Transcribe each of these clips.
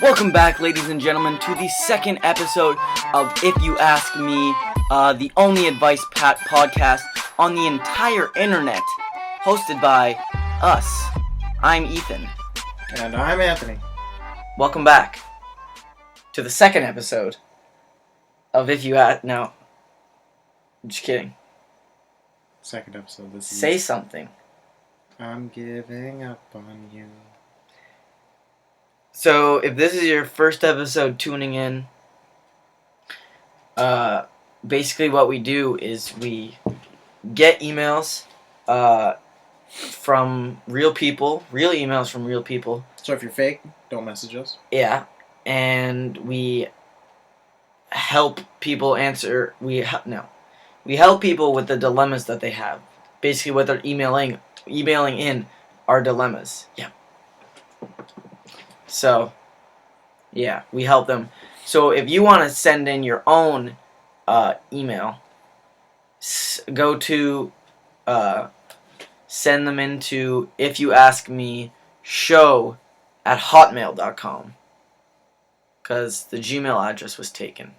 Welcome back, ladies and gentlemen, to the second episode of If You Ask Me, the only advice podcast on the entire internet, hosted by us. I'm Ethan. And I'm Anthony. Welcome back to the second episode of If You Ask... No. I'm just kidding. Second episode. Say something. I'm giving up on you. So, if this is your first episode tuning in, basically what we do is we get emails from real people, real emails from real people. So if you're fake, don't message us. Yeah, and we help people answer. We help people with the dilemmas that they have. Basically, what they're emailing in are dilemmas. Yeah. So, yeah, we help them. So if you want to send in your own email, go to send them into ifyouaskmeshow@hotmail.com, because the Gmail address was taken.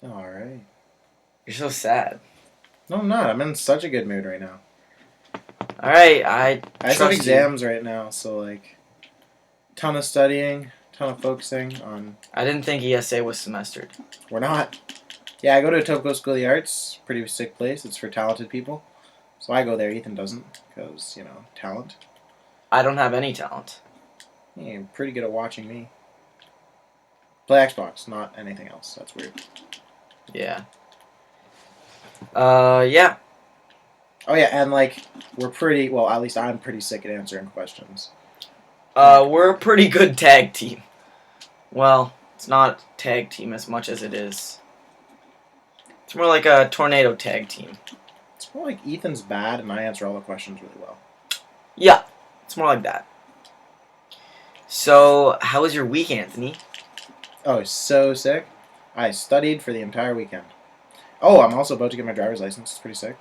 Alright. You're so sad. No, I'm not. I'm in such a good mood right now. Alright, I just have exams right now, so ton of studying, ton of focusing on... I didn't think ESA was semestered. We're not. Yeah, I go to Etobicoke School of the Arts. Pretty sick place. It's for talented people. So I go there. Ethan doesn't, because, talent. I don't have any talent. Yeah, you're pretty good at watching me. Play Xbox, not anything else. That's weird. Yeah. Yeah. Oh yeah, and we're pretty, well, at least I'm pretty sick at answering questions. We're a pretty good tag team. Well, it's not tag team as much as it is. It's more like a tornado tag team. It's more like Ethan's bad and I answer all the questions really well. Yeah, it's more like that. So, how was your week, Anthony? Oh, so sick. I studied for the entire weekend. Oh, I'm also about to get my driver's license. It's pretty sick.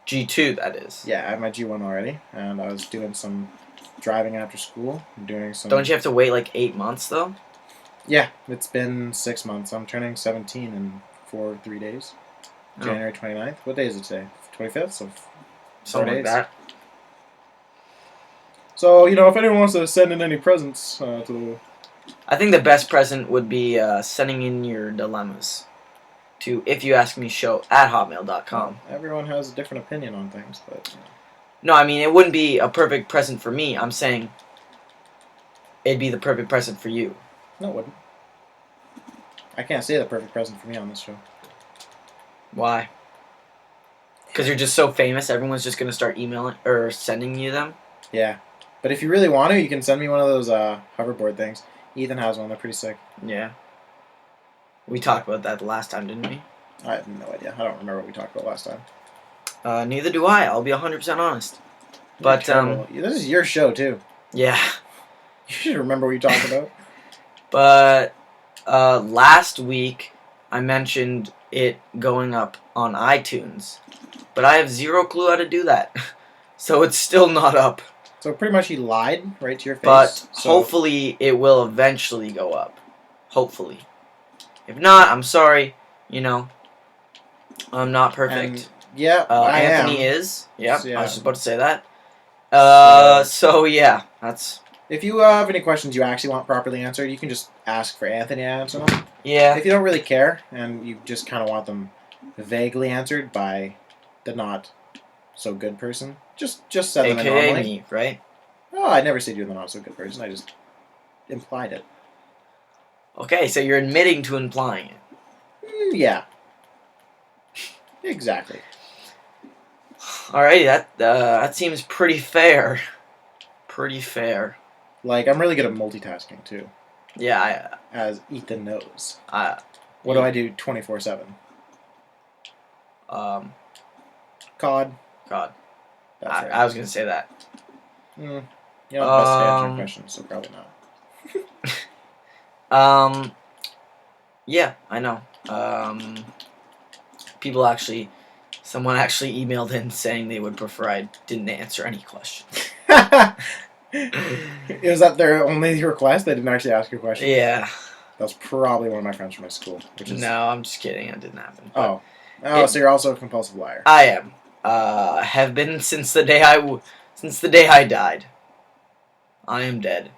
G2, that is. Yeah, I have my G1 already, and I was doing some driving after school. Doing some... Don't you have to wait 8 months, though? Yeah, it's been 6 months. I'm turning 17 in 3 days. Oh. January 29th. What day is it today? 25th? So something like that. So, if anyone wants to send in any presents to... I think the best present would be sending in your dilemmas to ifyouaskmeshow@hotmail.com. Everyone has a different opinion on things, but... No, I mean, it wouldn't be a perfect present for me. I'm saying it'd be the perfect present for you. No, it wouldn't. I can't say the perfect present for me on this show. Why? Because you're just so famous, everyone's just going to start emailing or sending you them? Yeah. But if you really want to, you can send me one of those hoverboard things. Ethan has one. They're pretty sick. Yeah. We talked about that the last time, didn't we? I have no idea. I don't remember what we talked about last time. Neither do I. I'll be 100% honest. But this is your show too. Yeah. You should remember what you talked about. But last week I mentioned it going up on iTunes, but I have zero clue how to do that. So it's still not up. So pretty much he lied right to your face. But hopefully it will eventually go up. Hopefully. If not, I'm sorry. I'm not perfect. Yeah, Anthony am. is. Yeah, So, yeah. I was just about to say that. So yeah, that's... If you have any questions you actually want properly answered, you can just ask for Anthony to answer them. Yeah. If you don't really care, and you just kind of want them vaguely answered by the not-so-good person, just send them in AKA normally. me, right? Oh, I never said you're the not-so-good person. I just implied it. Okay, so you're admitting to implying it. Yeah. Exactly. Alrighty, that seems pretty fair. Pretty fair. I'm really good at multitasking, too. Yeah, as Ethan knows. What do I do 24/7? COD. God. That's right. I was gonna say that. You're not the best at answering questions, so probably not. Yeah, I know. Someone actually emailed in saying they would prefer I didn't answer any questions. Was that their only request? They didn't actually ask you a question? Yeah. That was probably one of my friends from my school. Which is... No, I'm just kidding. It didn't happen. Oh. So you're also a compulsive liar. I am. Have been since the day I died. I am dead.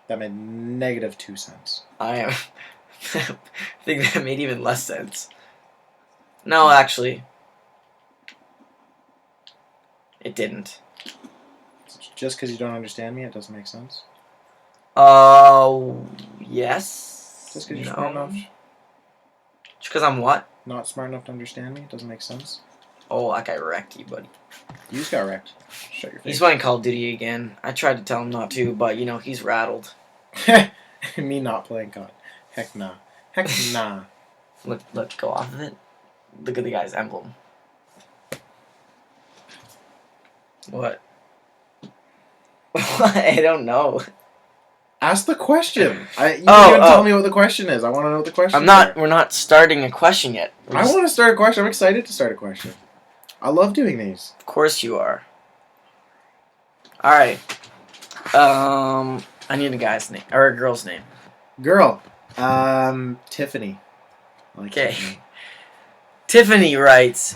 That made negative 2 cents. I am. I think that made even less sense. No, actually, it didn't. Just because you don't understand me, it doesn't make sense? Yes. Just because you're smart enough? Just because I'm what? Not smart enough to understand me? It doesn't make sense? Oh, like I wrecked you, buddy. You just got wrecked. Shut your face. He's playing Call of Duty again. I tried to tell him not to, but, you know, he's rattled. Me not playing COD. Heck nah. Heck nah. Look, go off of it. Look at the guy's emblem. What? I don't know. Ask the question. You didn't even tell me what the question is. I want to know what the question is. We're not starting a question yet. I want to start a question. I'm excited to start a question. I love doing these. Of course you are. Alright. I need a guy's name. Or a girl's name. Girl. Tiffany. Okay. Tiffany writes,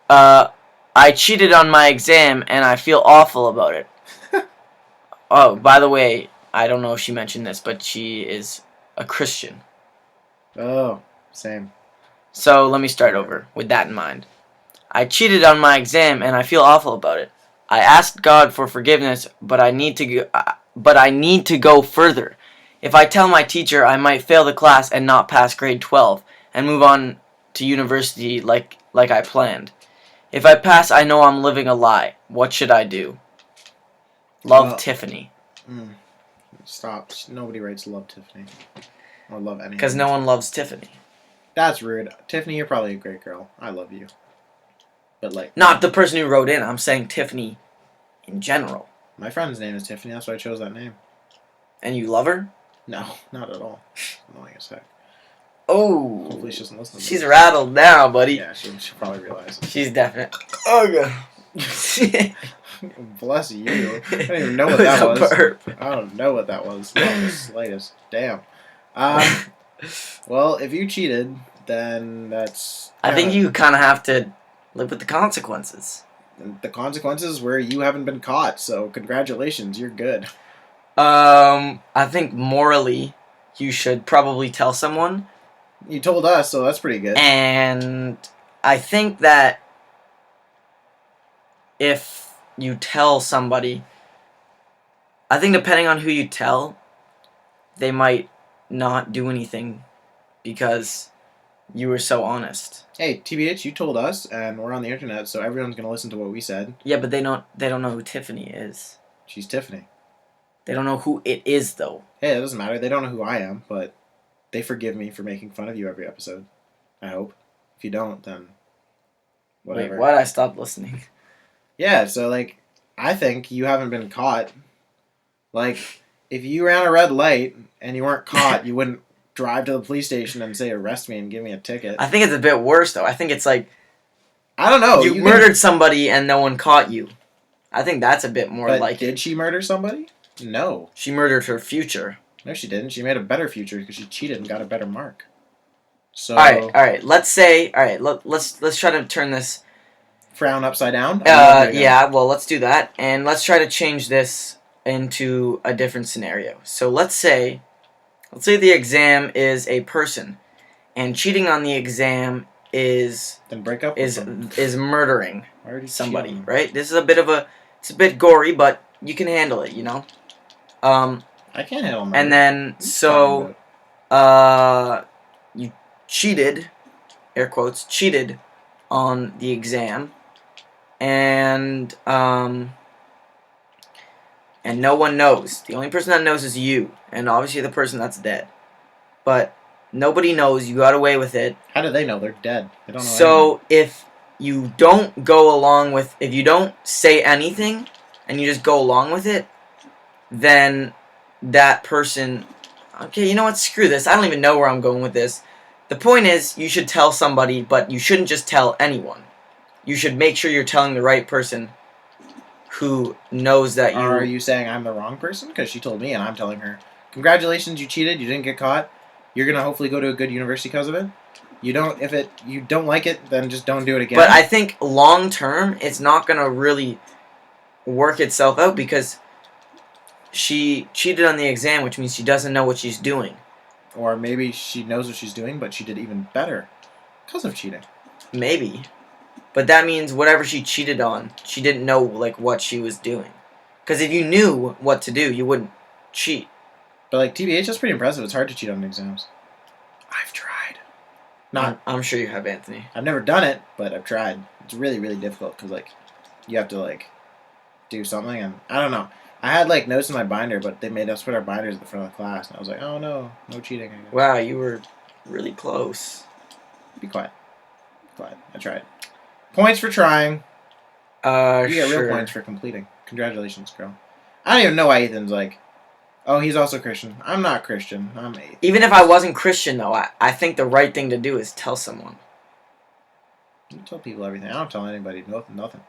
I cheated on my exam and I feel awful about it. Oh, by the way, I don't know if she mentioned this, but she is a Christian. Oh, same. So let me start over with that in mind. I cheated on my exam and I feel awful about it. I asked God for forgiveness, but I need to go further. If I tell my teacher, I might fail the class and not pass grade 12 and move on to university like I planned. If I pass, I know I'm living a lie. What should I do? Love, Tiffany. Stop. Nobody writes love Tiffany. Or love anyone. Because no one loves Tiffany. That's rude. Tiffany, you're probably a great girl. I love you. But like... Not the person who wrote in. I'm saying Tiffany in general. My friend's name is Tiffany. That's why I chose that name. And you love her? No, not at all. Annoying as heck. Oh. Hopefully she doesn't listen to She's rattled now, buddy. Yeah, she'll probably realize. She's definite. Oh, God. Bless you. I don't even know what that was. I don't know what that was. Not the slightest. Damn. Well, if you cheated, then that's... I think you kind of have to live with the consequences. The consequences where you haven't been caught, so congratulations, you're good. I think morally, you should probably tell someone. You told us, so that's pretty good. And I think that if you tell somebody, I think depending on who you tell, they might not do anything because you were so honest. Hey, TBH, you told us, and we're on the internet, so everyone's gonna listen to what we said. Yeah, but they don't know who Tiffany is. She's Tiffany. They don't know who it is, though. Hey, it doesn't matter. They don't know who I am, but they forgive me for making fun of you every episode. I hope. If you don't, then whatever. Wait, why'd I stop listening? Yeah, so, like, I think you haven't been caught. Like, if you ran a red light and you weren't caught, you wouldn't drive to the police station and say, arrest me and give me a ticket. I think it's a bit worse, though. I think it's like... I don't know. You murdered somebody and no one caught you. I think that's a bit more like... Did she murder somebody? No. She murdered her future. No, she didn't. She made a better future because she cheated and got a better mark. So... Alright. Let's say... Alright, let's try to turn this... Frown upside down? Yeah, well, let's do that. And let's try to change this into a different scenario. So let's say the exam is a person, and cheating on the exam is... Then break up is murdering somebody, right? This is it's a bit gory, but you can handle it, you know? I can't handle murder. And then, so, you cheated, air quotes, cheated on the exam, and no one knows. The only person that knows is you, and obviously the person that's dead. But nobody knows. You got away with it. How do they know? They're dead. They don't know So anything. if you don't go along with, if you don't say anything, and you just go along with it, then that person... Okay, you know what? Screw this. I don't even know where I'm going with this. The point is, you should tell somebody, but you shouldn't just tell anyone. You should make sure you're telling the right person who knows that Are you saying I'm the wrong person? Because she told me, and I'm telling her, congratulations, you cheated, you didn't get caught. You're gonna hopefully go to a good university because of it. You don't like it, then just don't do it again. But I think long term, it's not gonna really work itself out because she cheated on the exam, which means she doesn't know what she's doing. Or maybe she knows what she's doing, but she did even better because of cheating. Maybe. But that means whatever she cheated on, she didn't know like what she was doing. Because if you knew what to do, you wouldn't cheat. But like TBH, that's pretty impressive. It's hard to cheat on exams. I've tried. I'm sure you have, Anthony. I've never done it, but I've tried. It's really, really difficult because like you have to like do something, and I don't know. I had like notes in my binder, but they made us put our binders at the front of the class, and I was like, oh no, no cheating. I guess. Wow, you were really close. Be quiet. Be quiet. I tried. Points for trying. You get real points for completing. Congratulations, girl. I don't even know why Ethan's like, oh, he's also Christian. I'm not Christian. I'm atheist. Even if I wasn't Christian, though, I think the right thing to do is tell someone. You tell people everything. I don't tell anybody nothing.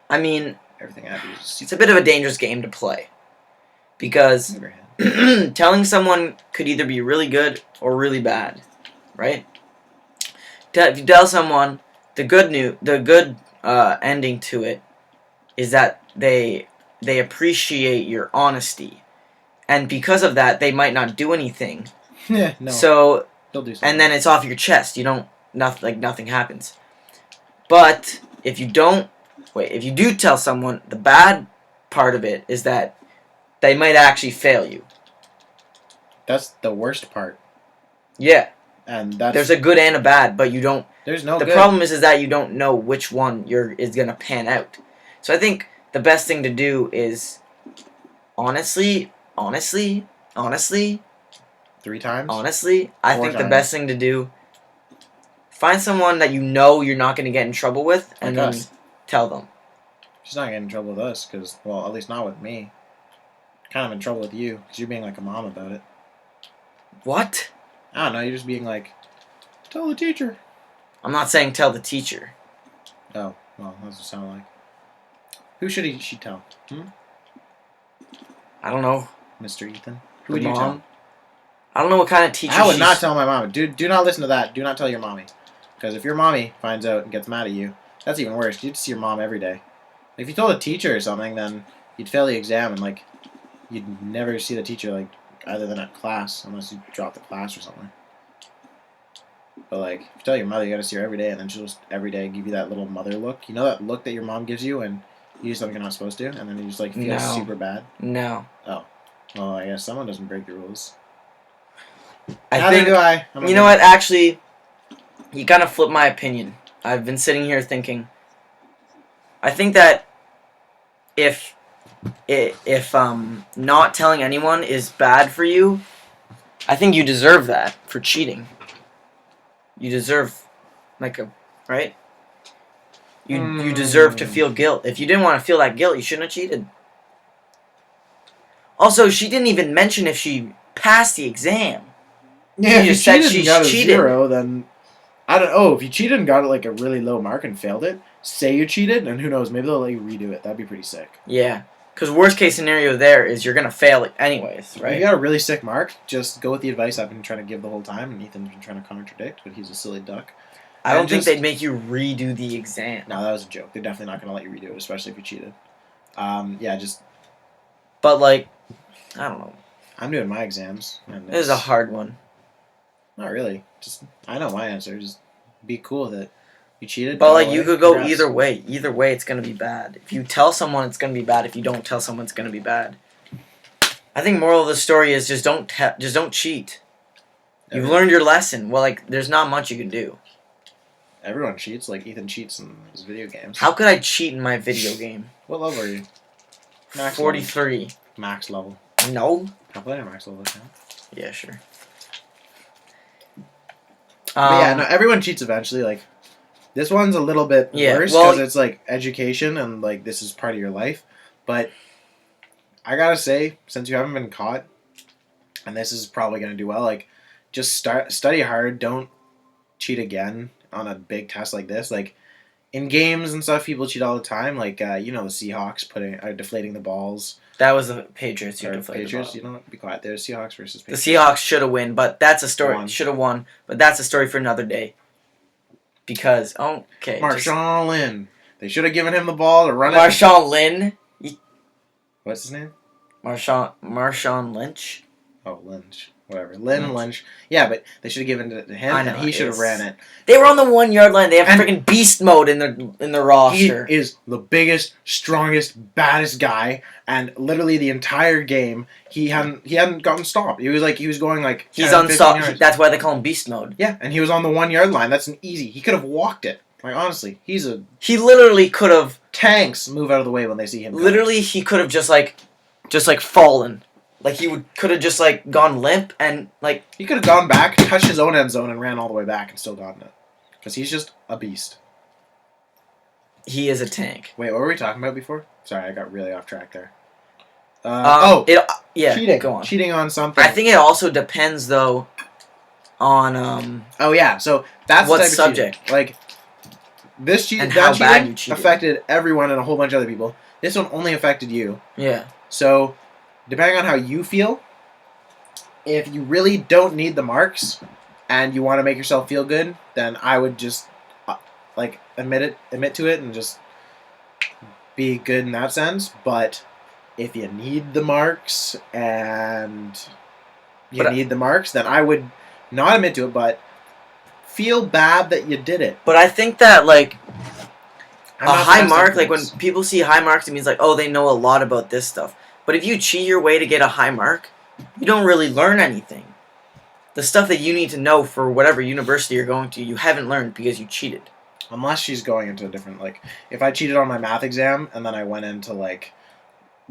I mean, everything I do is it's a bit of a dangerous game to play. Because telling someone could either be really good or really bad, right? If you tell someone, the good ending to it is that they appreciate your honesty, and because of that, they might not do anything. Yeah, no. So they'll do something. And then it's off your chest. You don't nothing happens. But if you do tell someone, the bad part of it is that they might actually fail you. That's the worst part. Yeah. And there's a good and a bad, but you don't. There's no. The problem is that you don't know which one is gonna pan out. So I think the best thing to do is honestly. 3 times. Honestly, I think the best thing to do. Find someone that you know you're not gonna get in trouble with, and then tell them. She's not getting in trouble with us, because, well, at least not with me. Kind of in trouble with you, because you're being like a mom about it. What? I don't know, you're just being like, tell the teacher. I'm not saying tell the teacher. Oh, well, that doesn't sound like. Who should she tell? I don't know. Mr. Ethan? Who would you tell? I don't know what kind of teacher I would not tell my mom. Do not listen to that. Do not tell your mommy. Because if your mommy finds out and gets mad at you, that's even worse. You'd see your mom every day. If you told a teacher or something, then you'd fail the exam and, like, you'd never see the teacher, like, other than at class, unless you drop the class or something. But, like, if you tell your mother you gotta see her every day, and then she'll just every day give you that little mother look. You know that look that your mom gives you when you do something you're not supposed to, and then you just, like, feel super bad? No. Oh. Well, I guess someone doesn't break the rules. Neither do I. You know what? Actually, you kind of flipped my opinion. I've been sitting here thinking. I think that if not telling anyone is bad for you, I think you deserve that for cheating. You deserve, right? You deserve to feel guilt. If you didn't want to feel that guilt, you shouldn't have cheated. Also, she didn't even mention if she passed the exam. Yeah, if you cheated and got a 0, then I don't know. If you cheated and got like a really low mark and failed it, say you cheated, and who knows, maybe they'll let you redo it. That'd be pretty sick. Yeah, because worst case scenario there is you're gonna fail it anyways, right? If you got a really sick mark, just go with the advice I've been trying to give the whole time, and Ethan's been trying to contradict, but he's a silly duck. I don't think they'd make you redo the exam. No, that was a joke. They're definitely not gonna let you redo it, especially if you cheated. Yeah, just. But I don't know. I'm doing my exams. And this is a hard one. Not really. Just I know my answer. Just be cool with it. You cheated. But you could go either way. Either way, it's gonna be bad. If you tell someone, it's gonna be bad. If you don't tell someone, it's gonna be bad. I think moral of the story is just don't cheat. You've learned your lesson. Well, there's not much you can do. Everyone cheats. Like Ethan cheats in his video games. How could I cheat in my video game? What level are you? Max 43. Level. Max level. No. I'll play a max level account. Yeah, sure. But yeah, no, everyone cheats eventually. Like, this one's a little bit worse because it's like education and like this is part of your life. But I gotta say, since you haven't been caught, and this is probably gonna do well, like, just study hard. Don't cheat again on a big test like this. Like, in games and stuff, people cheat all the time. Like the Seahawks deflating the balls. That was the Patriots who Or deflated Patriots, the ball. you know, be quiet. There's Seahawks versus The Patriots. Seahawks should have won, but that's a story. Won. Should have won, but that's a story for another day. Because Marshawn Lynn. They should have given him the ball to run Marshawn Lynn. What's his name? Marshawn Lynch. Oh, Lynch. Whatever. Lynch. Yeah, but they should have given it to him, I know, and he should have ran it. They were on the 1 yard line. They have freaking beast mode in their roster. He is the biggest, strongest, baddest guy, and literally the entire game he hadn't gotten stopped. He was going like He's 10, 15 unstoppable. yards. That's why they call him beast mode. Yeah, and he was on the 1 yard line. That's an easy. He could have walked it. Like honestly, He literally could have. Tanks move out of the way when they see him. Literally, he could have just fallen. Like he could have just gone limp and he could have gone back, touched his own end zone, and ran all the way back and still gotten it. Because he's just a beast. He is a tank. Wait, what were we talking about before? Sorry, I got really off track there. Cheating. Go on. Cheating on something. I think it also depends though on Oh yeah, so that's what the type of subject. cheating. Like this cheating, And that how cheating bad you cheated. affected everyone and a whole bunch of other people. This one only affected you. Yeah. So depending on how you feel, if you really don't need the marks and you want to make yourself feel good, then I would just admit to it and just be good in that sense. But if you need the marks and need the marks, then I would not admit to it, but feel bad that you did it. But I think that I'm a not high the best mark, at like when this. people see high marks, it means they know a lot about this stuff. But if you cheat your way to get a high mark, you don't really learn anything. The stuff that you need to know for whatever university you're going to, you haven't learned because you cheated. Unless she's going into a different, if I cheated on my math exam and then I went into,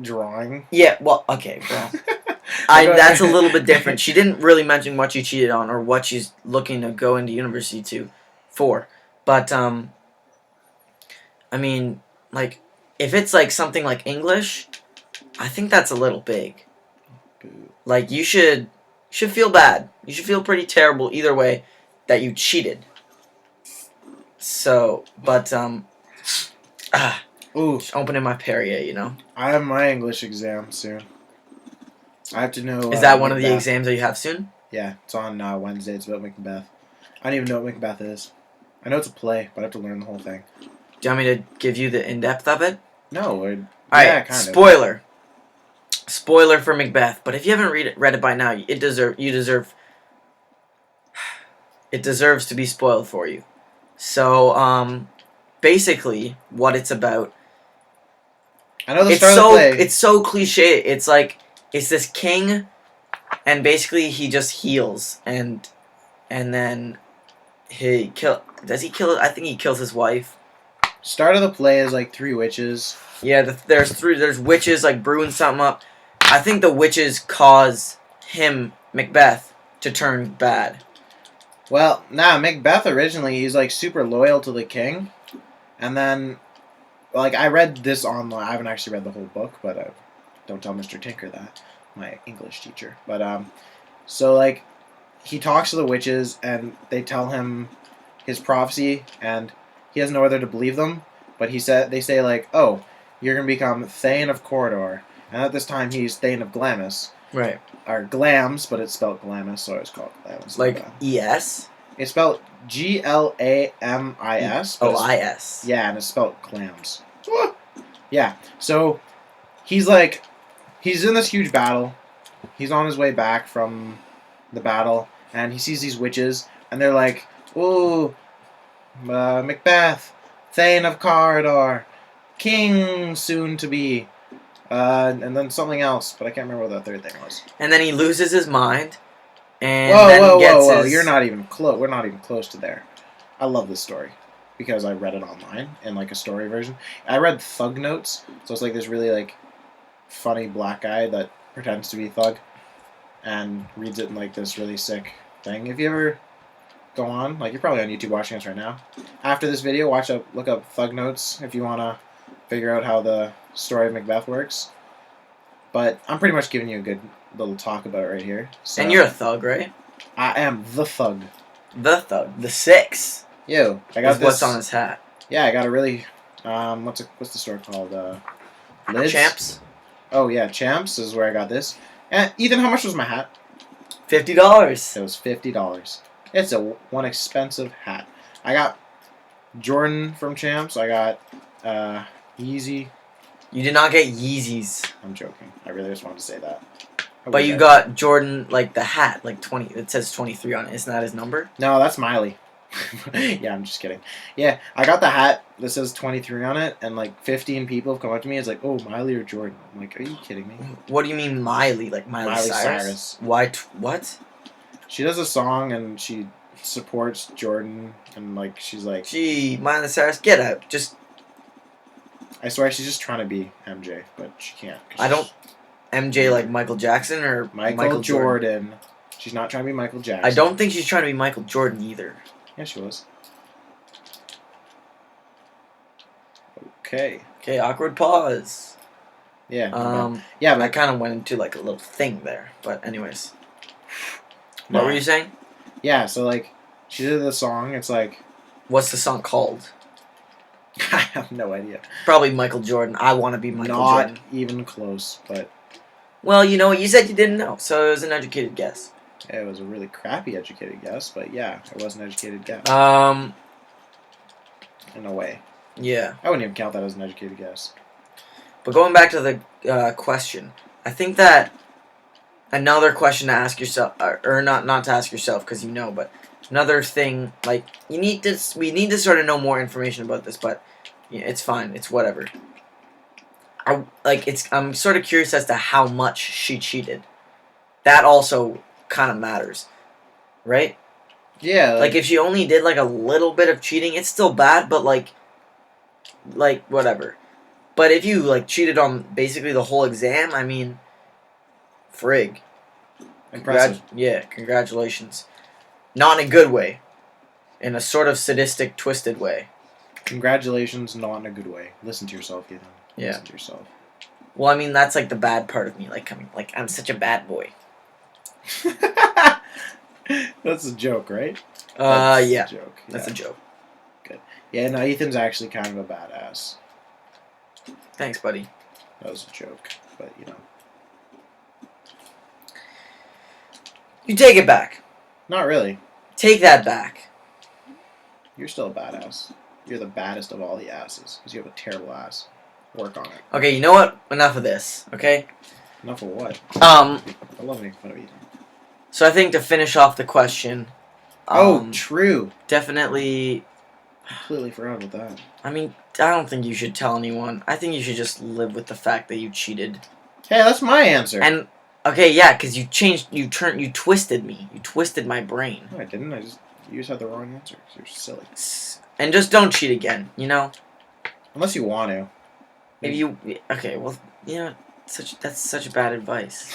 drawing. Yeah, well, okay, well, that's a little bit different. She didn't really mention what you cheated on or what she's looking to go into university for. But, I mean, if it's, something like English, I think that's a little big. You should feel bad. You should feel pretty terrible either way that you cheated. So, but, Ooh. just opening my Perrier, you know? I have my English exam soon. I have to know... Is that one of the exams that you have soon? Yeah, it's on Wednesday. It's about Macbeth. I don't even know what Macbeth is. I know it's a play, but I have to learn the whole thing. Do you want me to give you the in-depth of it? No. Alright, kind of. spoiler. Spoiler for Macbeth, but if you haven't read it by now, it deserves to be spoiled for you. So, basically, what it's about. I know the start of the play. It's so cliche. It's it's this king, and basically he just heals, and then does he kill? I think he kills his wife. Start of the play is 3 witches. Yeah, there's witches brewing something up. I think the witches cause him, Macbeth, to turn bad. Well, Macbeth originally, he's super loyal to the king. And then, I read this online. I haven't actually read the whole book, but don't tell Mr. Tinker that, my English teacher. But, so, he talks to the witches, and they tell him his prophecy, and he has no other to believe them. But they say, oh, you're going to become Thane of Corridor. And at this time, he's Thane of Glamis. Right. Or Glams, but it's spelled Glamis, so it's called Glamis. E-S? It's spelled Glamis. O-I-S. Yeah, and it's spelled Glams. Yeah, so he's in this huge battle. He's on his way back from the battle, and he sees these witches, and they're like, ooh, Macbeth, Thane of Corridor, King soon to be. And then something else, but I can't remember what the third thing was. And then he loses his mind. And Whoa! You're not even close. We're not even close to there. I love this story because I read it online in a story version. I read Thug Notes, so it's this really funny black guy that pretends to be Thug and reads it in this really sick thing. If you ever go on, you're probably on YouTube watching us right now. After this video, look up Thug Notes if you want to figure out how the story of Macbeth works. But I'm pretty much giving you a good little talk about it right here. So, and you're a thug, right? I am the thug. The thug. The 6. Yo, I got this. What's on his hat. Yeah, I got a really what's the store called? Lids? Champs. Oh yeah, Champs is where I got this. And Ethan, how much was my hat? $50. It was $50. It's one expensive hat. I got Jordan from Champs. I got Yeezy. You did not get Yeezys. I'm joking. I really just wanted to say that. But you got Jordan, like the hat, like 20. It says 23 on it. Isn't that his number? No, that's Miley. Yeah, I'm just kidding. Yeah, I got the hat that says 23 on it, and like 15 people have come up to me. It's like, oh, Miley or Jordan. I'm like, are you kidding me? What do you mean Miley? Like Miley Cyrus? Why? What? She does a song and she supports Jordan, and like she's like, gee, Miley Cyrus, get out. Just. I swear she's just trying to be MJ, but she can't. I don't. MJ like Michael Jackson or Michael Jordan. She's not trying to be Michael Jackson. I don't think she's trying to be Michael Jordan either. Yeah, she was. Okay. Okay, awkward pause. Yeah. Yeah, but I kind of went into like a little thing there, but anyways. No. What were you saying? Yeah, so like she did the song. It's like, what's the song called? I have no idea. Probably Michael Jordan. I want to be Michael Jordan. Not even close, but. Well, you know what? You said you didn't know, so it was an educated guess. It was a really crappy educated guess, but yeah, it was an educated guess. In a way. Yeah. I wouldn't even count that as an educated guess. But going back to the question, I think that another question to ask yourself, or not to ask yourself because you know, but another thing, like we need to sort of know more information about this, but yeah, it's fine, it's whatever. I'm sort of curious as to how much she cheated. That also kind of matters, right? Yeah. Like if she only did like a little bit of cheating, it's still bad, but like whatever. But if you like cheated on basically the whole exam, I mean, frig. Impressive. Congratulations. Not in a good way. In a sort of sadistic, twisted way. Congratulations, not in a good way. Listen to yourself, Ethan. Yeah. Listen to yourself. Well, I mean, that's like the bad part of me, like I'm such a bad boy. That's a joke, right? Yeah. A joke. That's a joke. Good. Yeah, no, Ethan's actually kind of a badass. Thanks, buddy. That was a joke, but you know. You take it back. Not really. Take that back. You're still a badass. You're the baddest of all the asses, because you have a terrible ass. Work on it. Okay, you know what? Enough of this, okay? Enough of what? I love making fun of Ethan. So I think to finish off the question... true. Definitely... Completely forgot about that. I mean, I don't think you should tell anyone. I think you should just live with the fact that you cheated. Hey, that's my answer. And, okay, yeah, because you twisted me. You twisted my brain. No, I didn't. You just had the wrong answer. You're silly. And just don't cheat again, you know? Unless you want to. Okay, well, you know, that's such bad advice.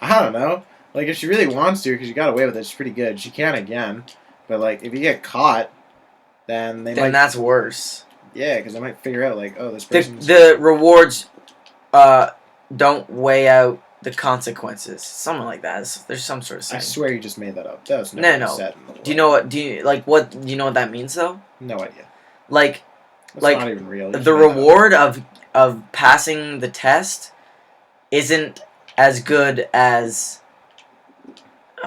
I don't know. Like, if she really wants to, because you got away with it, she's pretty good. She can again. But, like, if you get caught, then then that's worse. Yeah, because they might figure out, like, oh, this person's... The rewards don't weigh out the consequences. Something like that. There's some sort of saying. I swear you just made that up. That was never said in the world. Do you know what? Do you know what that means though? No idea. Like, that's not even real. The reward of passing the test isn't as good as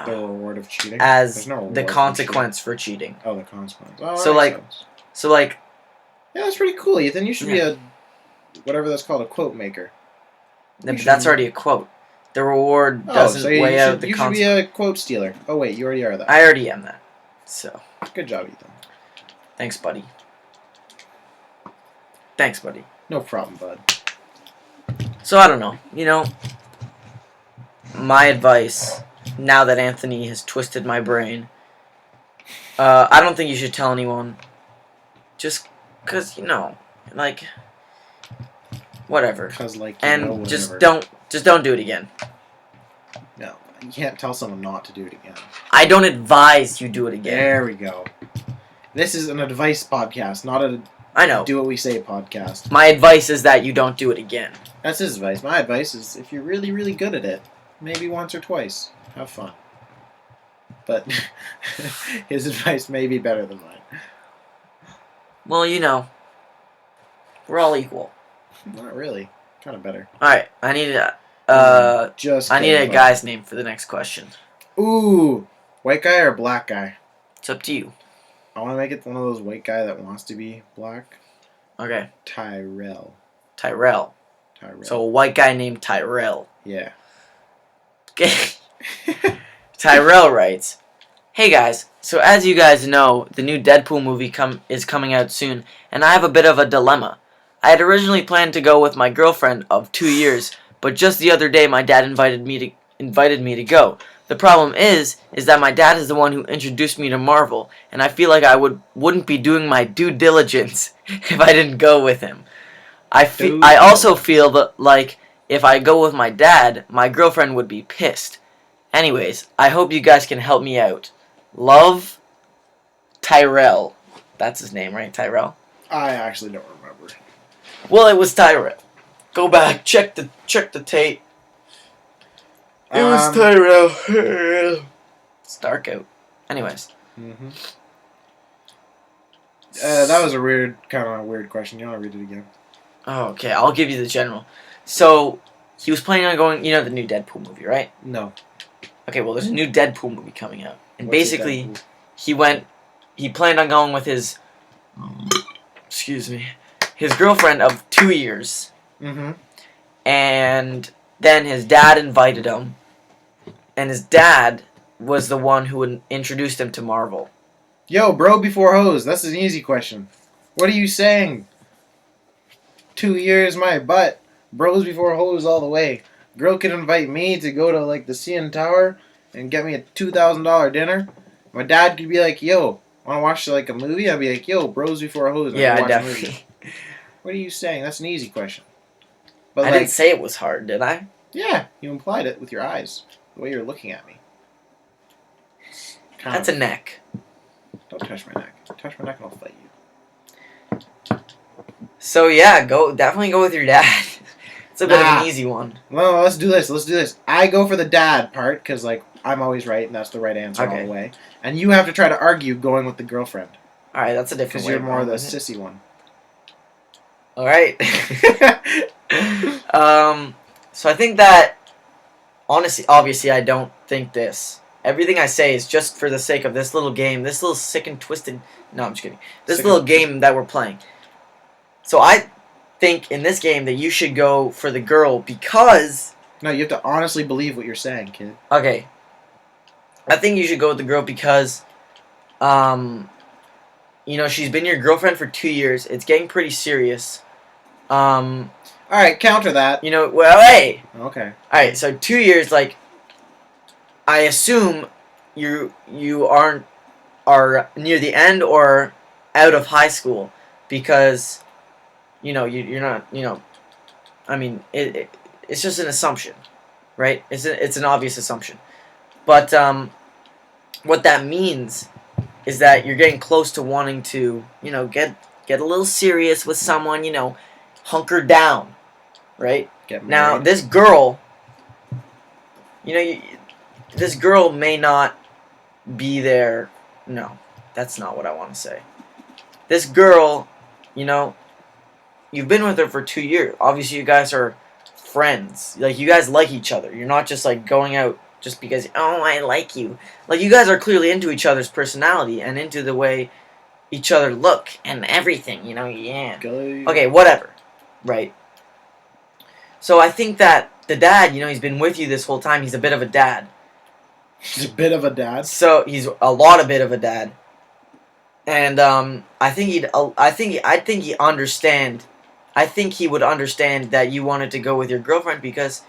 the reward of cheating. As the consequence for cheating. Oh, the consequence. Oh, so like. Yeah, that's pretty cool, Ethan. You should be a whatever that's called, a quote maker. That's already a quote. The reward doesn't weigh out the consequence. You should be a quote stealer. Oh wait, you already are that. I already am that. So. Good job, Ethan. Thanks, buddy. Thanks, buddy. No problem, bud. So I don't know. You know, my advice, now that Anthony has twisted my brain, I don't think you should tell anyone. Just because, you know, like, whatever. Because, like, and just don't do it again. No, you can't tell someone not to do it again. I don't advise you do it again. There we go. This is an advice podcast, not a do what we say podcast. My advice is that you don't do it again. That's his advice. My advice is if you're really, really good at it, maybe once or twice. Have fun. But his advice may be better than mine. Well, you know, we're all equal. Not really. Kind of better. Alright, I need Just I need a kidding, guy's name for the next question. Ooh, white guy or black guy? It's up to you. I want to make it one of those white guy that wants to be black. Okay. Tyrell. Tyrell. So a white guy named Tyrell. Yeah. Okay. Tyrell writes, "Hey guys, so as you guys know, the new Deadpool movie is coming out soon, and I have a bit of a dilemma. I had originally planned to go with my girlfriend of 2 years, but just the other day my dad invited me to go. The problem is that my dad is the one who introduced me to Marvel, and I feel like I wouldn't be doing my due diligence if I didn't go with him. I also feel that like if I go with my dad, my girlfriend would be pissed. Anyways, I hope you guys can help me out. Love, Tyrell." That's his name, right? Tyrell? I actually don't remember. Well, it was Tyrell. Go back, check the tape. It was Tyrell. It's dark out. Anyways. Mm-hmm. That was a kind of weird question. You want to read it again? Oh, okay, I'll give you the general. So, he was planning on going, you know the new Deadpool movie, right? No. Okay, well, there's a new Deadpool movie coming out. And What's basically, he planned on going with his, his girlfriend of 2 years. Mm-hmm. And then his dad invited him. And his dad was the one who introduced him to Marvel. Yo, bro before hose. That's an easy question. What are you saying? 2 years my butt. Bros before hoes all the way. Girl can invite me to go to like the CN Tower and get me a $2,000 dinner. My dad could be like, "Yo, wanna watch like a movie?" I'd be like, "Yo, bros before hoes." Yeah, watch definitely. A movie. What are you saying? That's an easy question. But I didn't say it was hard, did I? Yeah, you implied it with your eyes, the way you're looking at me. That's a neck. Don't touch my neck. Touch my neck and I'll fight you. So yeah, definitely go with your dad. It's a bit of an easy one. No, let's do this. I go for the dad part because like I'm always right and that's the right answer all the way. And you have to try to argue going with the girlfriend. All right, that's a different way. Because you're more the sissy one. All right. So I think that obviously, I don't think this. Everything I say is just for the sake of this little game, this little sick and twisted. No, I'm just kidding. This little game that we're playing. So I think in this game that you should go for the girl because... No, you have to honestly believe what you're saying, kid. Okay. I think you should go with the girl because, you know, she's been your girlfriend for 2 years. It's getting pretty serious. Alright, counter that. You know, well, hey! Okay. Alright, so 2 years, like, I assume you are near the end or out of high school because... You know, you're not, you know, I mean, it's just an assumption, right? It's an obvious assumption. But what that means is that you're getting close to wanting to, you know, get a little serious with someone, you know, hunker down, right? Now, this girl, you know, this girl may not be there. No, that's not what I want to say. This girl, you know, you've been with her for 2 years. Obviously, you guys are friends. Like, you guys like each other. You're not just, like, going out just because, oh, I like you. Like, you guys are clearly into each other's personality and into the way each other look and everything, you know? Yeah. Okay, whatever. Right. So I think that the dad, you know, he's been with you this whole time. He's a bit of a dad. He's a bit of a dad? So, he's a lot of bit of a dad. And, I think he understand... I think he would understand that you wanted to go with your girlfriend because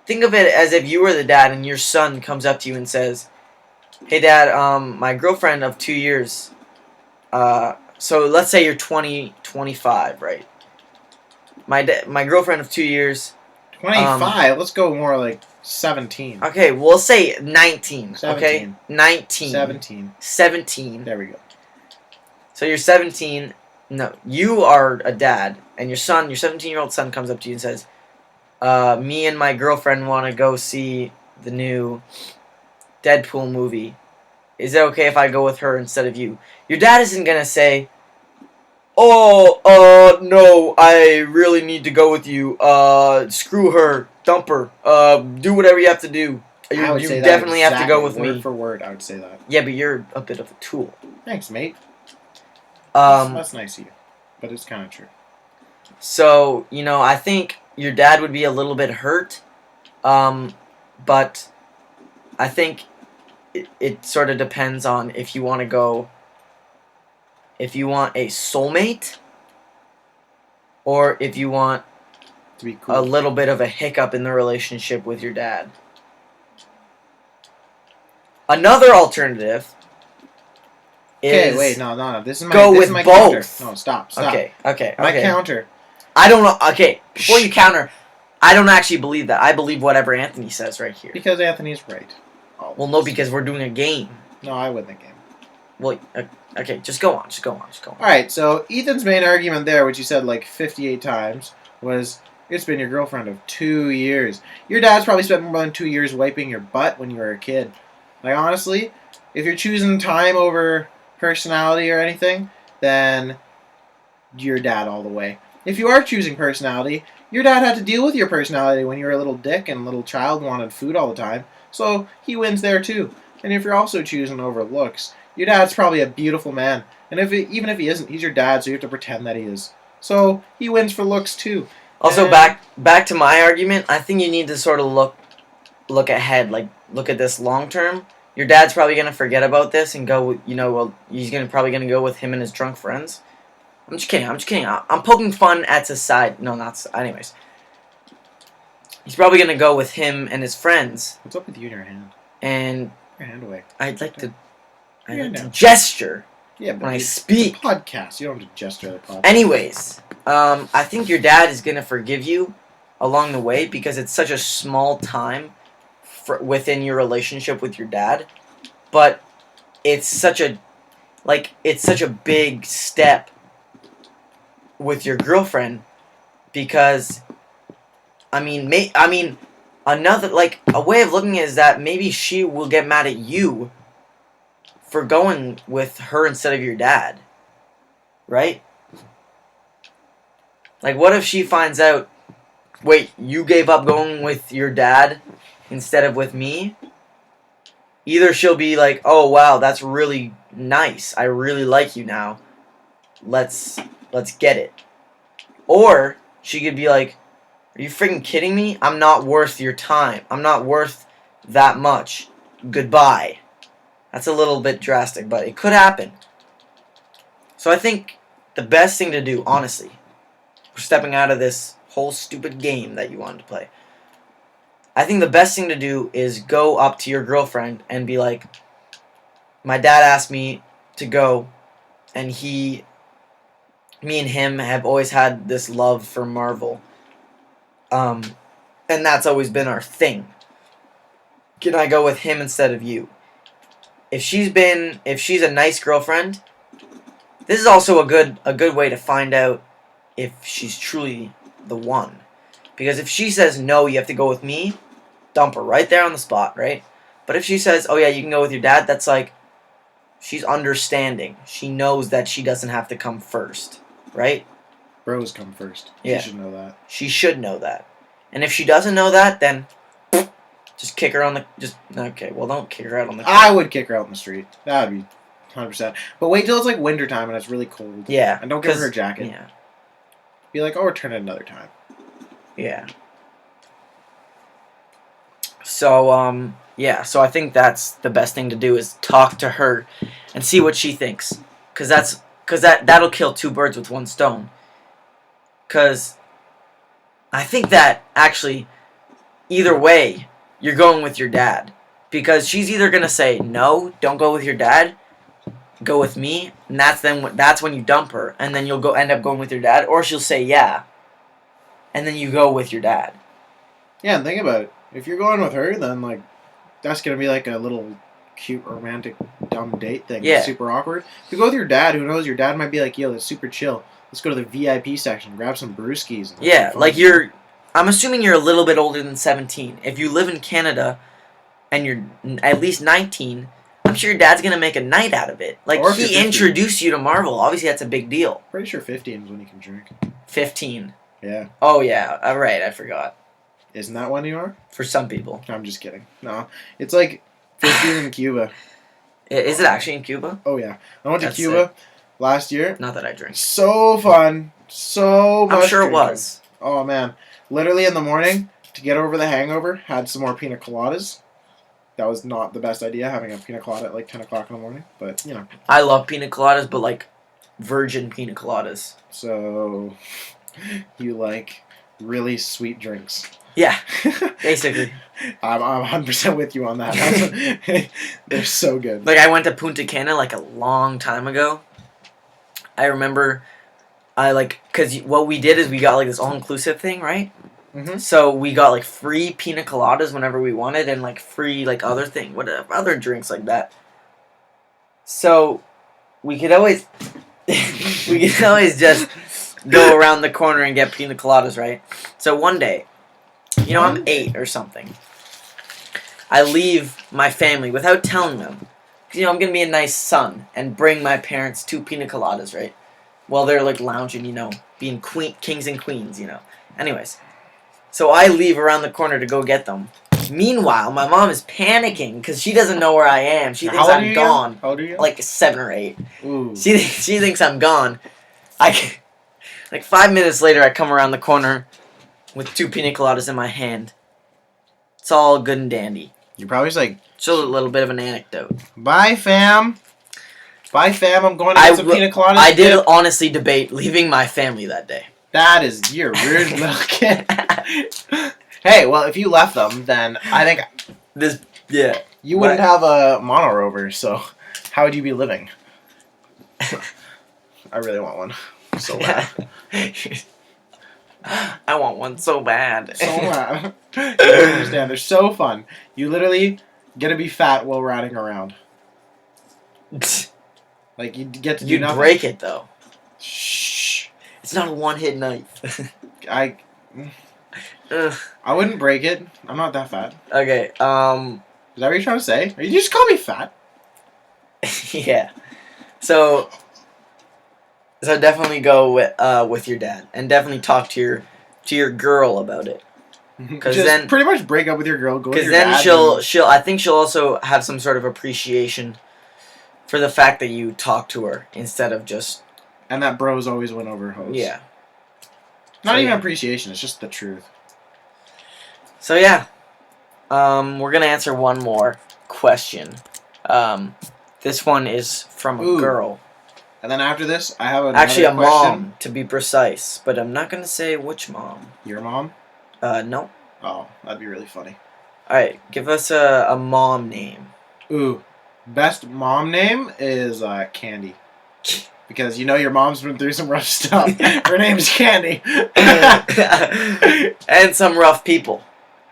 think of it as if you were the dad and your son comes up to you and says, "Hey dad, my girlfriend of 2 years, so let's say you're 25, right? My girlfriend of 2 years. 25? Let's go more like 17. Okay, we'll say 19. 17. Okay? 19. 17. 17. There we go. So you're 17. No, you are a dad, and your 17-year-old son comes up to you and says, me and my girlfriend want to go see the new Deadpool movie. Is it okay if I go with her instead of you? Your dad isn't going to say, No, I really need to go with you. Screw her, dump her. Do whatever you have to do. I would You say that definitely have to go exactly, with word me. for word. I would say that. Yeah, but you're a bit of a tool. Thanks, mate. Um, That's nice of you, but it's kind of true. So, I think your dad would be a little bit hurt, but I think it sort of depends on if you want a soulmate, or if you want To be cool. a little bit of a hiccup in the relationship with your dad. Another alternative is... Okay, wait, no. This is my go this with is my both. counter. No, stop. Okay. My counter. I don't know. Okay, before you counter, I don't actually believe that. I believe whatever Anthony says right here. Because Anthony's right. Well, no, because we're doing a game. No, I win the game. Well, okay, just go on. Alright, so Ethan's main argument there, which he said like 58 times, was it's been your girlfriend of 2 years. Your dad's probably spent more than 2 years wiping your butt when you were a kid. Like, honestly, if you're choosing time over personality or anything, then your dad all the way. If you are choosing personality, your dad had to deal with your personality when you were a little dick and a little child wanted food all the time, so he wins there too. And if you're also choosing over looks, your dad's probably a beautiful man, and even if he isn't, he's your dad, so you have to pretend that he is. So he wins for looks too. Also, And back to my argument. I think you need to sort of look ahead, like look at this long term. Your dad's probably gonna forget about this and go. Well, he's probably gonna go with him and his drunk friends. I'm just kidding. I'm poking fun at society. No, not. Anyways, he's probably gonna go with him and his friends. What's up with you in your hand? And your hand away. I'd like to gesture Yeah, but when I speak. It's a podcast. You don't have to gesture the podcast. Anyways, I think your dad is gonna forgive you along the way because it's such a small time within your relationship with your dad, but it's such a big step with your girlfriend because another a way of looking at it is that maybe she will get mad at you for going with her instead of your dad, right? Like, what if she finds out, wait, you gave up going with your dad instead of with me? Either she'll be like, oh wow, that's really nice, I really like you now, let's get it. Or she could be like, are you freaking kidding me? I'm not worth your time. I'm not worth that much. Goodbye. That's a little bit drastic, but it could happen. So I think the best thing to do, honestly, we're stepping out of this whole stupid game that you wanted to play. I think the best thing to do is go up to your girlfriend and be like, my dad asked me to go, and me and him have always had this love for Marvel. And that's always been our thing. Can I go with him instead of you? If she's a nice girlfriend, this is also a good way to find out if she's truly the one. Because if she says no, you have to go with me, dump her right there on the spot, right? But if she says, oh yeah, you can go with your dad, that's like, she's understanding. She knows that she doesn't have to come first, right? Bros come first. Yeah. She should know that. She should know that. And if she doesn't know that, then just kick her on the... Okay, well, don't kick her out on the... I would kick her out in the street. That would be 100%. But wait till it's like wintertime and it's really cold. Yeah. And don't give her a jacket. Yeah. Be like, oh, return it another time. Yeah. So, so I think that's the best thing to do is talk to her and see what she thinks. Because that'll kill two birds with one stone. Because I think that, actually, either way, you're going with your dad. Because she's either going to say, no, don't go with your dad, go with me, and that's when you dump her, and then you'll end up going with your dad, or she'll say, yeah, and then you go with your dad. Yeah, and think about it. If you're going with her, then, like, that's going to be like a little cute, romantic, dumb date thing. Yeah. It's super awkward. If you go with your dad, who knows, your dad might be like, yo, that's super chill. Let's go to the VIP section, grab some brewskis. And yeah, like I'm assuming you're a little bit older than 17. If you live in Canada and you're at least 19, I'm sure your dad's gonna make a night out of it. Like, Or if you're he 15. introduced you to Marvel. Obviously, that's a big deal. Pretty sure 15 is when you can drink. 15. Yeah. Oh, yeah. All right, I forgot. Isn't that when you are? For some people. I'm just kidding. No. It's like 15 in Cuba. Is it actually in Cuba? Oh, yeah. I went to That's Cuba last year. Not that I drink. So fun. So much I'm sure it drinking. was. Oh, man. Literally in the morning, to get over the hangover, had some more pina coladas. That was not the best idea, having a pina colada at like 10 o'clock in the morning. But, you know. I love pina coladas, but like virgin pina coladas. So, you like really sweet drinks. Yeah, basically. I'm 100% with you on that. They're so good. Like, I went to Punta Cana like a long time ago. I remember because what we did is we got like this all-inclusive thing, right? Mm-hmm. So we got like free pina coladas whenever we wanted, and like free like other drinks like that. So we could always just go around the corner and get pina coladas, right? So one day, I'm 8 or something. I leave my family without telling them. I'm gonna be a nice son and bring my parents 2 pina coladas, right? While they're like lounging, being kings and queens, Anyways, so I leave around the corner to go get them. Meanwhile, my mom is panicking because she doesn't know where I am. She thinks I'm gone. How old are you? Like 7 or 8. Ooh. She thinks I'm gone. Like 5 minutes later, I come around the corner with 2 pina coladas in my hand. It's all good and dandy. You're probably just like... Just a little bit of an anecdote. Bye, fam. Bye, fam. I'm going to get some pina coladas. I did honestly debate leaving my family that day. You're a rude little kid. Hey, well, if you left them, then I think... You wouldn't have a mono rover, so how would you be living? I really want one. So bad. I want one so bad. So bad. You don't understand. They're so fun. You literally get to be fat while riding around. Like, you get to do You'd nothing. break it, though. Shh. It's not a one-hit knife. I wouldn't break it. I'm not that fat. Okay, Is that what you're trying to say? Or you just call me fat? yeah. So definitely go with your dad, and definitely talk to your girl about it. Because then pretty much break up with your girl. Go with your then dad. I think she'll also have some sort of appreciation for the fact that you talk to her instead of just. And that bros always win over hoes. Yeah. Not even appreciation. It's just the truth. So yeah, we're gonna answer one more question. This one is from a girl. And then after this, I have actually a question. mom, to be precise, but I'm not gonna say which mom. Your mom? No. Oh, that'd be really funny. All right, give us a mom name. Ooh, best mom name is Candy. Because your mom's been through some rough stuff. Her name's Candy. And some rough people.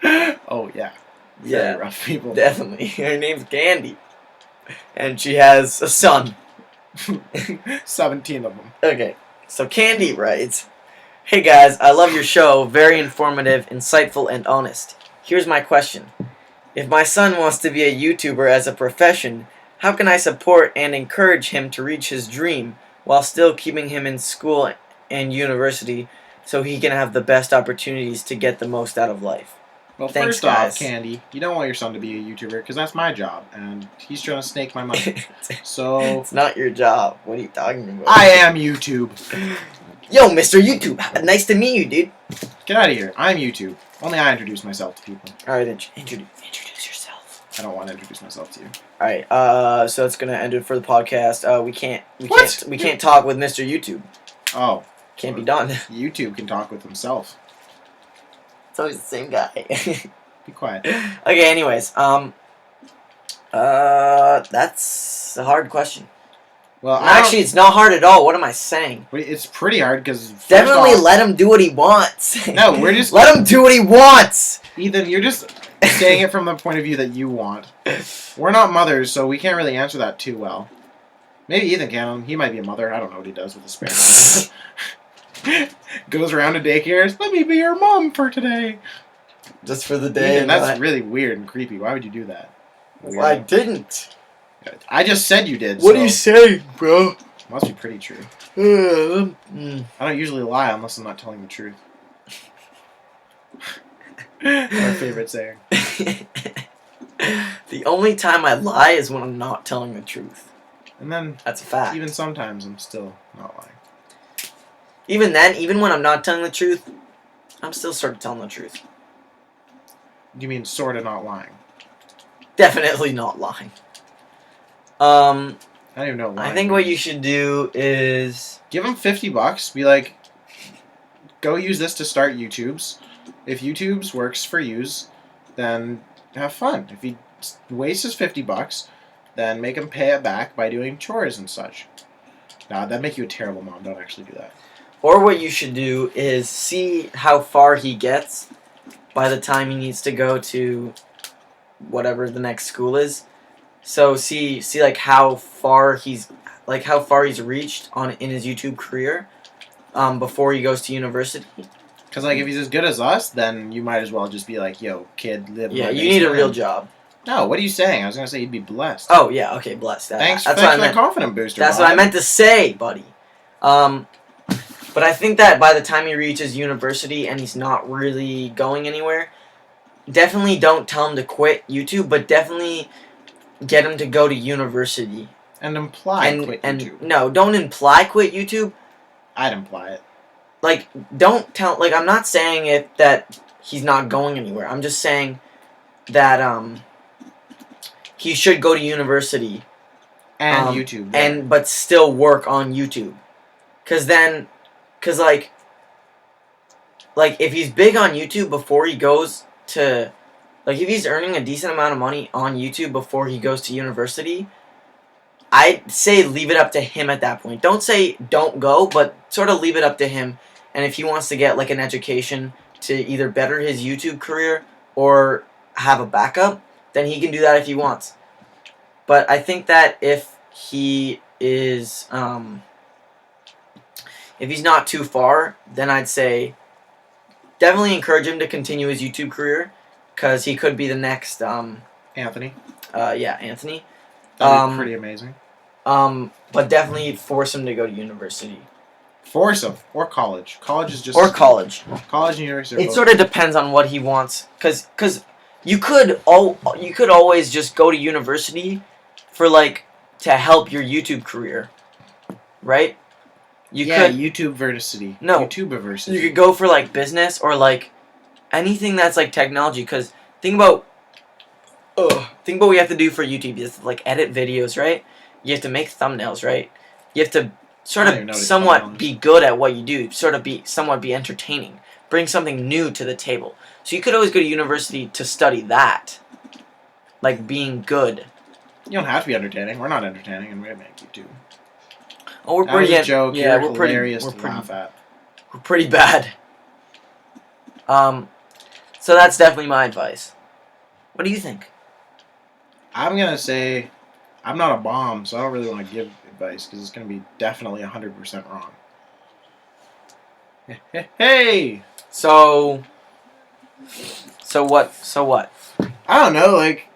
Oh, yeah. Yeah. Very rough people. Definitely. Her name's Candy. And she has a son. 17 of them. Okay. So Candy writes, "Hey guys, I love your show. Very informative, insightful, and honest. Here's my question. If my son wants to be a YouTuber as a profession, how can I support and encourage him to reach his dream while still keeping him in school and university so he can have the best opportunities to get the most out of life?" Well, Thanks, first guys. off, Candy, you don't want your son to be a YouTuber because that's my job, and he's trying to snake my money. So It's not your job. What are you talking about? I am YouTube. Yo, Mr. YouTube. Nice to meet you, dude. Get out of here. I'm YouTube. Only I introduce myself to people. All right, then introduce yourself. I don't want to introduce myself to you. All right. So that's gonna end it for the podcast. We can't talk with Mr. YouTube. Oh. Can't be done. YouTube can talk with himself. It's always the same guy. Be quiet. Okay. Anyways, that's a hard question. Well, actually, it's not hard at all. What am I saying? It's pretty hard because definitely let him do what he wants. No, we're just let him do what he wants. Ethan, you're just saying it from the point of view that you want. We're not mothers, so we can't really answer that too well. Maybe Ethan can. He might be a mother. I don't know what he does with his spare time. Goes around to daycares. Let me be your mom for today. Just for the day. Ethan, that's really weird and creepy. Why would you do that? Well, I didn't. I just said you did. What so are you saying, bro? Must be pretty true. Mm. I don't usually lie unless I'm not telling the truth. My favorite saying. The only time I lie is when I'm not telling the truth. And then That's a fact. even sometimes I'm still not lying. Even then, even when I'm not telling the truth, I'm still sort of telling the truth. You mean sort of not lying? Definitely not lying. I don't even know lying I think what means. you should do is Give him $50. Be like, go use this to start YouTube's. If YouTube's works for yous, then have fun. If he wastes his $50, then make him pay it back by doing chores and such. Nah, that'd make you a terrible mom. Don't actually do that. Or what you should do is see how far he gets by the time he needs to go to whatever the next school is. So see like how far he's reached in his YouTube career before he goes to university. Because like if he's as good as us, then you might as well just be like, yo, kid, live. Yeah, in my you need a basement. real job. No, what are you saying? I was gonna say you'd be blessed. Oh yeah, okay, blessed. Thanks That's for what I that meant. confident booster. That's what I meant to say, buddy. But I think that by the time he reaches university and he's not really going anywhere, definitely don't tell him to quit YouTube, but definitely get him to go to university. And imply quit YouTube. No, don't imply quit YouTube. I'd imply it. Like, don't tell. Like, I'm not saying it that he's not going anywhere. I'm just saying that he should go to university And YouTube. Yeah. but still work on YouTube, cause if he's big on YouTube before he goes to, like, if he's earning a decent amount of money on YouTube before he goes to university, I'd say leave it up to him at that point. Don't say don't go, but sort of leave it up to him. And if he wants to get like an education to either better his YouTube career or have a backup, then he can do that if he wants. But I think that if he is, if he's not too far, then I'd say definitely encourage him to continue his YouTube career, because he could be the next, Anthony. Anthony. That'd be pretty amazing. But definitely force him to go to university. Force him. Or college. College is just... Or college. College and university. It sort of depends on what he wants. Because you could always just go to university for, like, to help your YouTube career. Right? YouTube versity. No. YouTube-versity. You could go for, like, business or, like, anything that's, like, technology. Because think about what you have to do for YouTube. You have to, like, edit videos, right? You have to make thumbnails, right? You have to sort of somewhat be good at what you do. Somewhat be entertaining. Bring something new to the table. So you could always go to university to study that. Like, being good. You don't have to be entertaining. We're not entertaining, and we make YouTube. Oh, we're That pretty... was a joke. Yeah, You're we're pretty... hilarious to laugh at. We're pretty bad. So that's definitely my advice. What do you think? I'm going to say... I'm not a bomb, so I don't really want to give advice, because it's going to be definitely 100% wrong. Hey! So what? I don't know, like...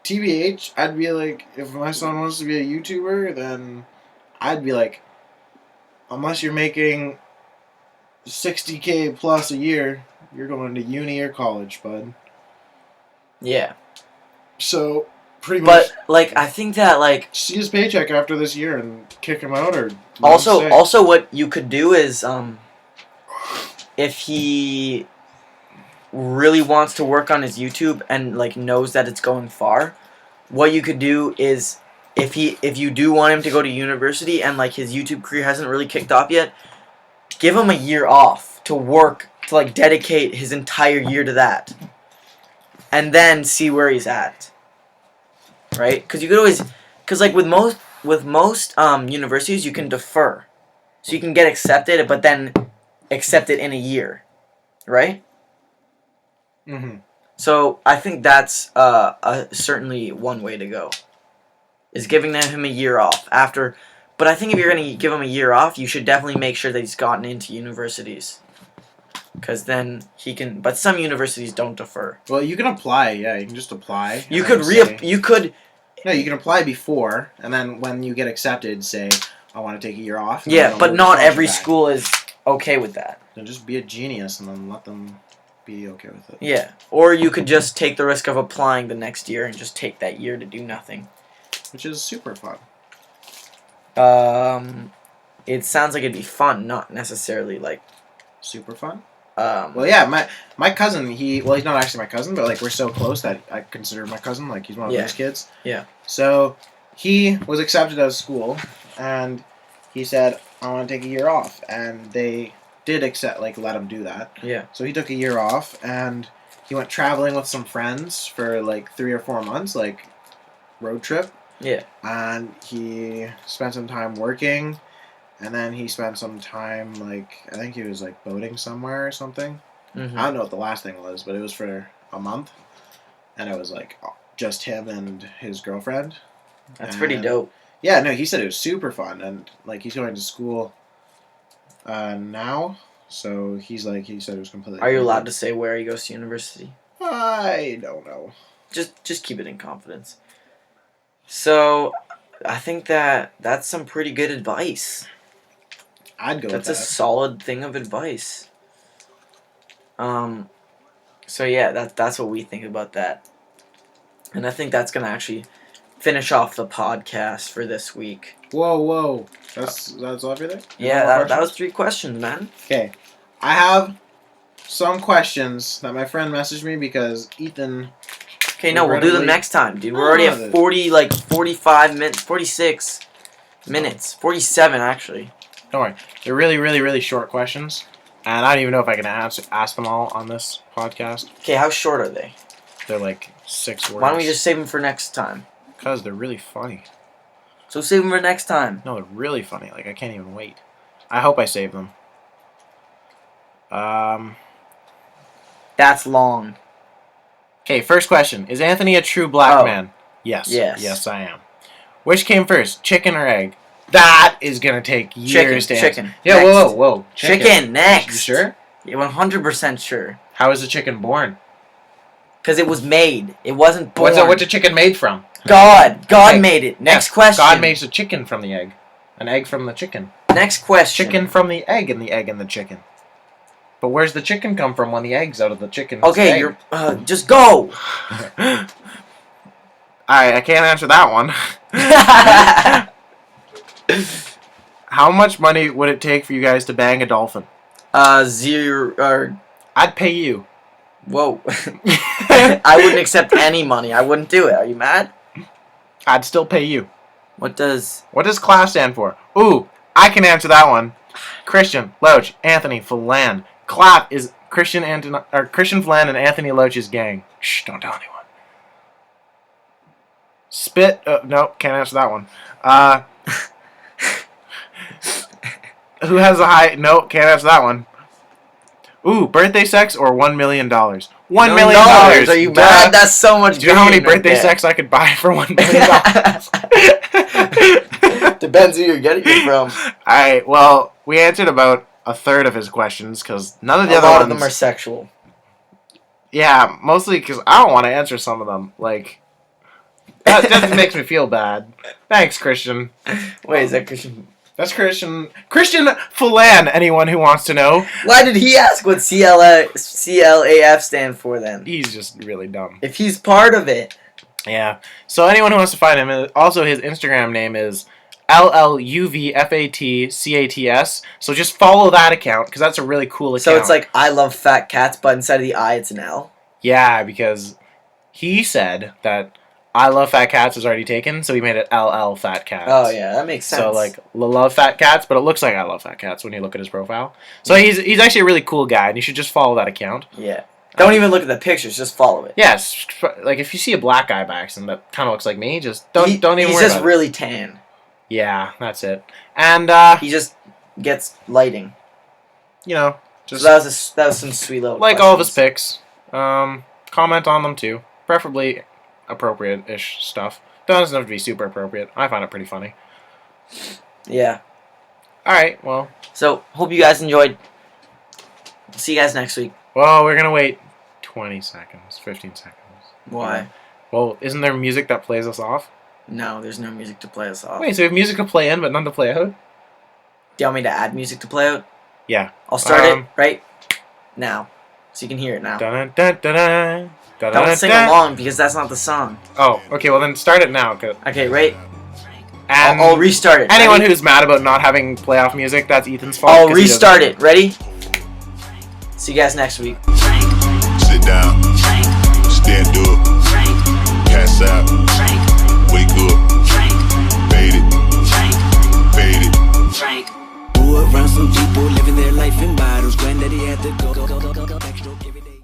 TBH, I'd be like, if my son wants to be a YouTuber, then I'd be like, unless you're making $60K plus a year, you're going to uni or college, bud. Yeah. So, pretty much... But, like, I think that, like... see his paycheck after this year and kick him out, or... Also, what you could do is, if he really wants to work on his YouTube and, like, knows that it's going far, what you could do is, if you do want him to go to university and, like, his YouTube career hasn't really kicked off yet, give him a year off to work, to, like, dedicate his entire year to that. And then see where he's at. Right? Because you could always... Because, like, with most universities, you can defer. So you can get accepted, but then accept it in a year. Right? Mm-hmm. So I think that's certainly one way to go. Is giving him a year off after. But I think if you're going to give him a year off, you should definitely make sure that he's gotten into universities. Because then he can... But some universities don't defer. Well, you can apply, yeah. You can just apply. You could No, you can apply before, and then when you get accepted, say, I want to take a year off. And Yeah, they'll but move not the every scholarship back. school is okay with that. Then just be a genius and then let them be okay with it. Yeah, or you could just take the risk of applying the next year and just take that year to do nothing. Which is super fun. It sounds like it'd be fun, not necessarily like. Super fun? Well, Well, yeah, my cousin, he's not actually my cousin, but, like, we're so close that I consider him my cousin. Like, he's one of those kids. Yeah. So, he was accepted out of school, and he said, I want to take a year off. And they did let him do that. Yeah. So, he took a year off, and he went traveling with some friends for, like, 3 or 4 months, like, road trip. Yeah. And he spent some time working. And then he spent some time, like, I think he was, like, boating somewhere or something. Mm-hmm. I don't know what the last thing was, but it was for a month. And it was, like, just him and his girlfriend. That's pretty dope. Yeah, no, he said it was super fun. And, like, he's going to school now. So he said it was completely... Are you allowed to say where he goes to university? I don't know. Just keep it in confidence. So, I think that's some pretty good advice. I'd go with that. That's a solid thing of advice. So yeah, that's what we think about that. And I think that's gonna actually finish off the podcast for this week. Whoa. That's all of you there? Yeah, that was 3 questions, man. Okay. I have some questions that my friend messaged me because Ethan... Okay, no, we'll do them next time, dude. We're already at 45 minutes, 46 minutes, 47 actually. Don't worry. They're really, really, really short questions. And I don't even know if I can ask them all on this podcast. Okay, how short are they? They're like 6 words. Why don't we just save them for next time? Because they're really funny. So save them for next time. No, they're really funny. Like, I can't even wait. I hope I save them. That's long. Okay, first question. Is Anthony a true black man? Yes. Yes. Yes, I am. Which came first, chicken or egg? That is going to take years to answer. Chicken. Yeah, Next. whoa. Chicken, next. You sure? Yeah, 100% sure. How was the chicken born? Because it was made. It wasn't born. What's a chicken made from? God made it. Next question. God makes a chicken from the egg. An egg from the chicken. Next question. Chicken from the egg and the chicken. But where's the chicken come from when the egg's out of the chicken? Okay, you're... just go! I can't answer that one. How much money would it take for you guys to bang a dolphin? 0... I'd pay you. Whoa. I wouldn't accept any money. I wouldn't do it. Are you mad? I'd still pay you. What does CLAS stand for? Ooh, I can answer that one. Christian, Loach, Anthony, Phelan. CLAP is Christian Phelan and Anthony Loach's gang. Shh, don't tell anyone. Spit. No, can't answer that one. Who has a high... No, can't answer that one. Ooh, birthday sex or $1 million? $1 million. Are you mad? That's so much. Do you know how many birthday sex I could buy for $1 million? Depends who you're getting it from. Alright, well, we answered about a third of his questions because none of the other ones... A lot of of them are sexual. Yeah, mostly because I don't want to answer some of them. Like, that just makes me feel bad. Thanks, Christian. Wait, is that Christian? That's Christian Phelan, anyone who wants to know. Why did he ask what CLAF stand for then? He's just really dumb. If he's part of it. Yeah. So anyone who wants to find him, also his Instagram name is LLUVFATCATS. So just follow that account because that's a really cool account. So it's like I love fat cats, but instead of the I, it's an L. Yeah, because he said that I love fat cats was already taken, so he made it LL fat cats. Oh yeah, that makes sense. So like love fat cats, but it looks like I love fat cats when you look at his profile. So he's actually a really cool guy, and you should just follow that account. Yeah. Don't even look at the pictures, just follow it. Yes, like if you see a black guy by accident that kind of looks like me, just don't even worry about it. He's just really tan. Yeah, that's it. And he just gets lighting. You know, just so that was some sweet little like questions. all of his pics. Comment on them too, preferably appropriate-ish stuff. Doesn't have to be super appropriate. I find it pretty funny. Yeah. All right. Well. So hope you guys enjoyed. See you guys next week. Well, we're gonna wait 20 seconds, 15 seconds. Why? Well, isn't there music that plays us off? No, there's no music to play us off. Wait, so we have music to play in, but none to play out? Do you want me to add music to play out? Yeah. I'll start it right now, so you can hear it now. Don't sing along because that's not the song. Oh, okay. Well, then start it now. Okay, right. And I'll restart it. Anyone Ready? who's mad about not having playoff music, that's Ethan's fault. I'll restart it. Ready? See you guys next week. Sit down, stand up, pass out.